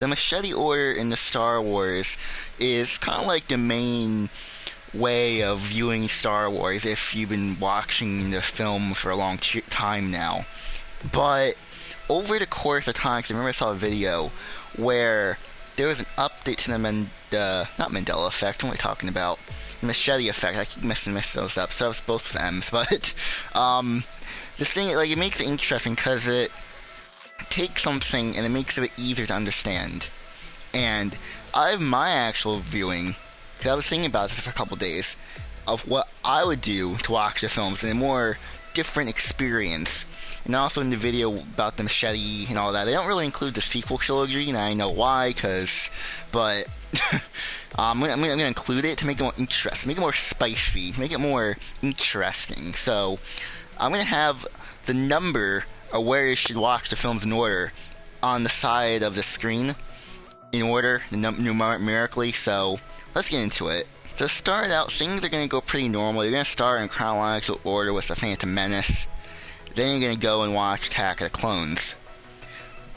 The machete order in the Star Wars is kind of like the main way of viewing Star Wars if you've been watching the films for a long time now. But over the course of time, 'cause I remember I saw a video where there was an update to the not Mandela effect. What am I talking about? The machete effect. I keep messing those up. So it's both with M's, but this thing like it makes it interesting because it takes something and it makes it easier to understand. And I have my actual viewing, because I was thinking about this for a couple days, of what I would do to watch the films in a more different experience. And also in the video about the machete and all that, they don't really include the sequel trilogy, and I know why, but I'm gonna include it to make it more interesting, make it more spicy, make it more interesting. So I'm gonna have the number of where you should watch the films in order on the side of the screen in order, numerically. So let's get into it. To start out, things are going to go pretty normal. You're going to start in chronological order with The Phantom Menace. Then you're going to go and watch Attack of the Clones.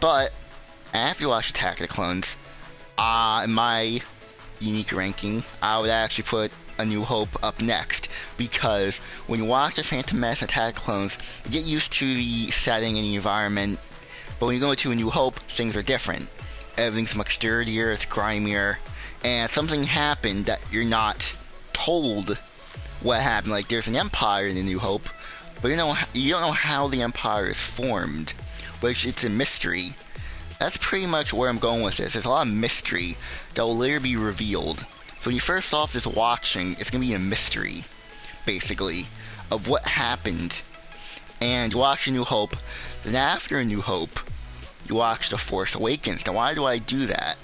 But after you watch Attack of the Clones, in my unique ranking, I would actually put A New Hope up next, because when you watch The Phantom Menace and Attack of the Clones, you get used to the setting and the environment, but when you go to A New Hope, things are different. Everything's much dirtier, it's grimier, and something happened that you're not told what happened. Like, there's an empire in A New Hope, but you don't know how the empire is formed, which it's a mystery. That's pretty much where I'm going with this. There's a lot of mystery that will later be revealed. So when you first off just watching, it's going to be a mystery, basically, of what happened. And you watch A New Hope, then after A New Hope, you watch The Force Awakens. Now why do I do that?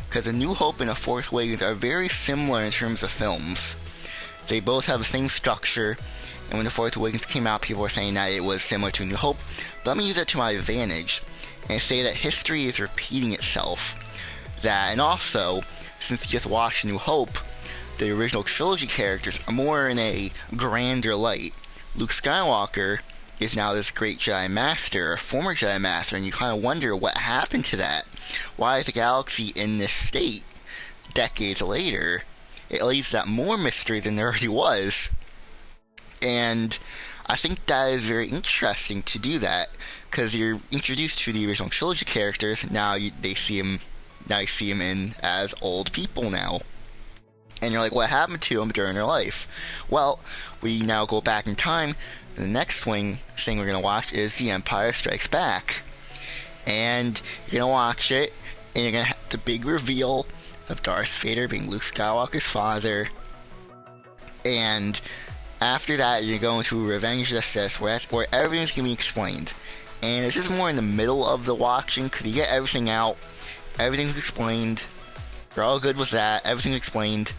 Because A New Hope and The Force Awakens are very similar in terms of films. They both have the same structure, and when The Force Awakens came out, people were saying that it was similar to A New Hope. But let me use that to my advantage and say that history is repeating itself. And also, since you just watched A New Hope, the original trilogy characters are more in a grander light. Luke Skywalker is now this great Jedi Master, a former Jedi Master, and you kind of wonder what happened to that. Why is the galaxy in this state decades later? It leads to that more mystery than there already was. And I think that is very interesting to do that, because you're introduced to the original trilogy characters. Now you see them in as old people now, and you're like, what happened to them during their life? Well, we now go back in time. The next thing we're gonna watch is The Empire Strikes Back, and you're gonna watch it, and you're gonna have the big reveal of Darth Vader being Luke Skywalker's father. And after that, you're going to Revenge of the Sith, where everything's gonna be explained. And this is more in the middle of the watching, because you get everything out, everything's explained, you're all good with that, everything's explained.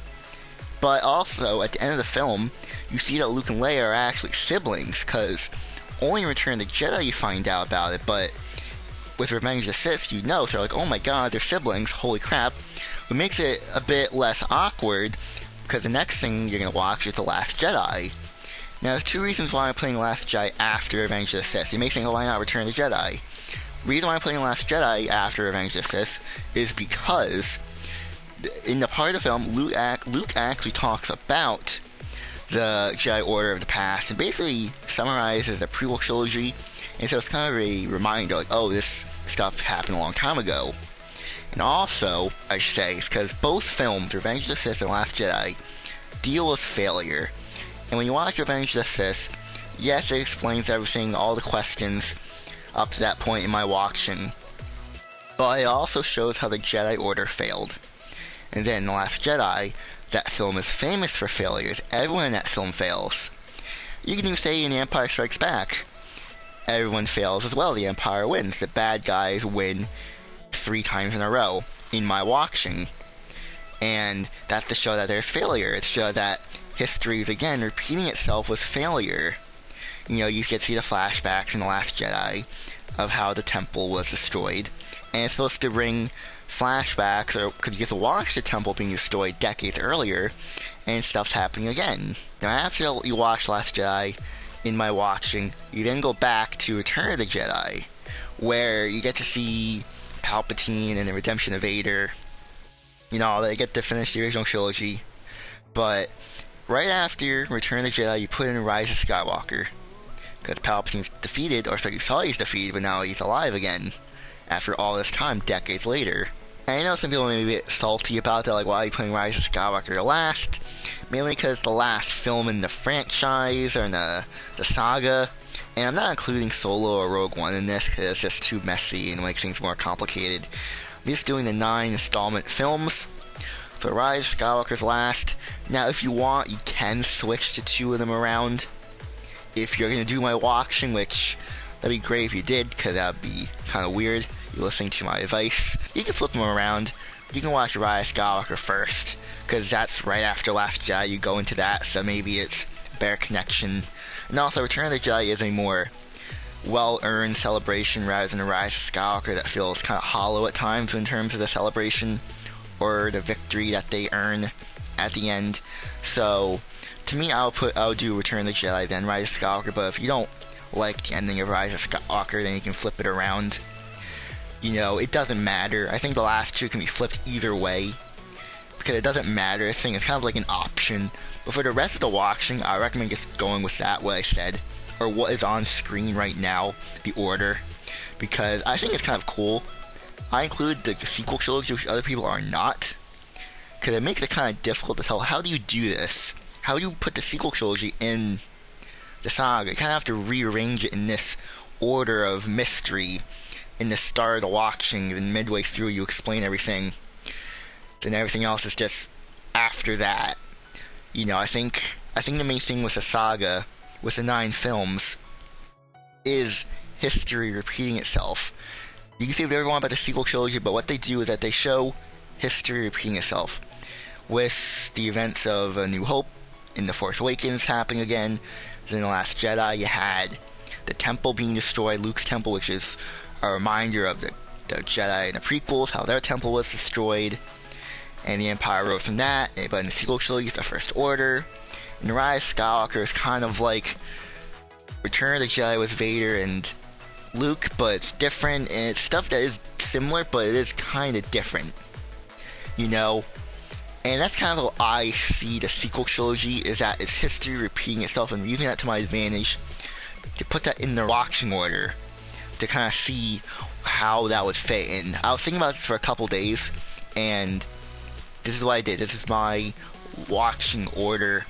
But also, at the end of the film, you see that Luke and Leia are actually siblings, because only in Return of the Jedi you find out about it, but with Revenge of the Sith, you know, so they're like, oh my god, they're siblings, holy crap. What makes it a bit less awkward, because the next thing you're going to watch is The Last Jedi. Now, there's two reasons why I'm playing Last Jedi after Revenge of the Sith. You may think, oh, why not Return of the Jedi? The reason why I'm playing Last Jedi after Revenge of the Sith is because in the part of the film, Luke actually talks about the Jedi Order of the past, and basically summarizes the prequel trilogy, and so it's kind of a reminder, like, oh, this stuff happened a long time ago. And also, I should say, it's because both films, Revenge of the Sith and Last Jedi, deal with failure. And when you watch Revenge of the Sith, yes, it explains everything, all the questions up to that point in my watching, but it also shows how the Jedi Order failed. And then in The Last Jedi, that film is famous for failures. Everyone in that film fails. You can even say in The Empire Strikes Back, everyone fails as well. The Empire wins. The bad guys win 3 times in a row in my watching. And that's to show that there's failure. It's to show that history is again repeating itself with failure. You know, you get to see the flashbacks in The Last Jedi of how the temple was destroyed. And it's supposed to bring flashbacks, or because you get to watch the temple being destroyed decades earlier, and stuff's happening again. Now, after you watch Last Jedi, in my watching, you then go back to Return of the Jedi, where you get to see Palpatine and the redemption of Vader. They get to finish the original trilogy. But right after Return of the Jedi, you put in Rise of Skywalker. Because Palpatine's defeated, or so you saw he's defeated, but now he's alive again. After all this time, decades later. And I know some people may be a bit salty about that, like, why are you putting Rise of Skywalker last? Mainly because the last film in the franchise, or in the saga. And I'm not including Solo or Rogue One in this, because it's just too messy and makes things more complicated. I'm just doing the 9 installment films. So Rise of Skywalker's last. Now, if you want, you can switch to 2 of them around. If you're going to do my watching, which that'd be great if you did, because that'd be kind of weird. You're listening to my advice. You can flip them around. You can watch Rise of Skywalker first, because that's right after Last Jedi. You go into that, so maybe it's a better connection. And also, Return of the Jedi is a more well-earned celebration rather than a Rise of Skywalker that feels kind of hollow at times in terms of the celebration or the victory that they earn at the end. So, to me, I'll do Return of the Jedi, then Rise of Skywalker. But if you don't like the ending of Rise of Skywalker, then you can flip it around. It doesn't matter. I think the last 2 can be flipped either way, because it doesn't matter. This thing is kind of like an option. But for the rest of the watching, I recommend just going with that, what I said, or what is on screen right now, the order, because I think it's kind of cool. I include the sequel trilogy, which other people are not, because it makes it kind of difficult to tell, how do you do this? How do you put the sequel trilogy in the saga? You kind of have to rearrange it in this order of mystery. In the start of the watching, and midway through you explain everything. Then everything else is just after that. I think the main thing with the saga, with the 9 films, is history repeating itself. You can say whatever you want about the sequel trilogy, but what they do is that they show history repeating itself. With the events of A New Hope and The Force Awakens happening again, then The Last Jedi, you had the temple being destroyed, Luke's temple, which is a reminder of the Jedi in the prequels, how their temple was destroyed, and the Empire rose from that. But in the sequel trilogy, it's the First Order. And the Rise of Skywalker is kind of like Return of the Jedi with Vader and Luke, but it's different, and it's stuff that is similar, but it is kind of different. And that's kind of how I see the sequel trilogy, is that it's history repeating itself, and using that to my advantage to put that in the watching order, to kind of see how that would fit in. I was thinking about this for a couple days, and this is what I did. This is my watching order.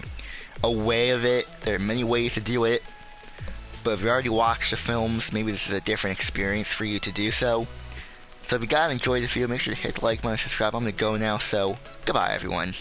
A way of it. There are many ways to do it, but if you already watched the films, maybe this is a different experience for you to do so. So if you guys enjoyed this video, make sure to hit the like button and subscribe. I'm going to go now, so goodbye everyone.